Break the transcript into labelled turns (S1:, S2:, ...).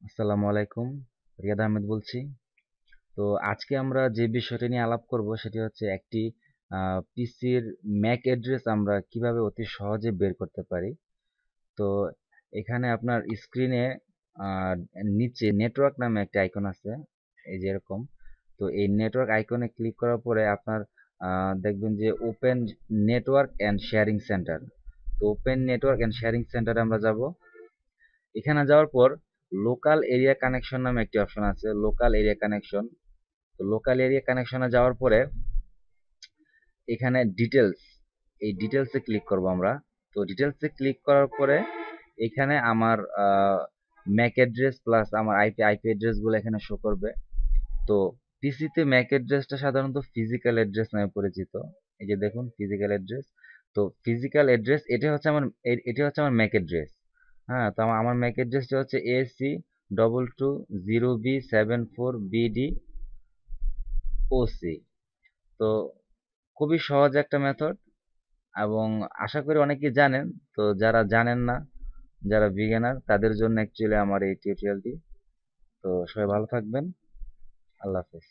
S1: আসসালামু আলাইকুম। রিয়াদ আহমেদ বলছি। তো আজকে আমরা যে বিষয়টা নিয়ে আলাপ করব সেটি হচ্ছে একটি পিসির ম্যাক অ্যাড্রেস আমরা কিভাবে অতি সহজে বের করতে পারি। তো এখানে আপনার স্ক্রিনে নিচে নেটওয়ার্ক নামে একটা আইকন আছে, এই যে এরকম। তো এই নেটওয়ার্ক আইকনে ক্লিক করার পরে আপনার দেখবেন যে open network and sharing centre. তো ওপেন নেটওয়ার্ক অ্যান্ড শেয়ারিং সেন্টারে আমরা যাব। এখানে যাওয়ার পর লোকাল এরিয়া কানেকশন নামে একটি অপশন আছে, লোকাল এরিয়া কানেকশন। তো লোকাল এরিয়া কানেকশনে যাওয়ার পরে এখানে ডিটেলস, এই ডিটেলসে ক্লিক করব আমরা। তো ডিটেলসে ক্লিক করার পরে এখানে আমার ম্যাক অ্যাড্রেস প্লাস আমার আইপি অ্যাড্রেসগুলো এখানে শো করবে। তো পিসিতে ম্যাক অ্যাড্রেসটা সাধারণত ফিজিক্যাল অ্যাড্রেস নামে পরিচিত। এই যে দেখুন ফিজিক্যাল অ্যাড্রেস। তো ফিজিক্যাল অ্যাড্রেস এটি হচ্ছে আমার ম্যাক অ্যাড্রেস। হ্যাঁ, তো আমার ম্যাক অ্যাড্রেসটা হচ্ছে AC220740BD OC। তো খুবই সহজ একটা মেথড এবং আশা করি অনেকেই জানেন। তো যারা জানেন না, যারা বিগিনার, তাদের জন্য অ্যাকচুয়ালি আমার এই টিউটোরিয়ালটি। তো সবাই ভালো থাকবেন। আল্লাহ হাফেজ।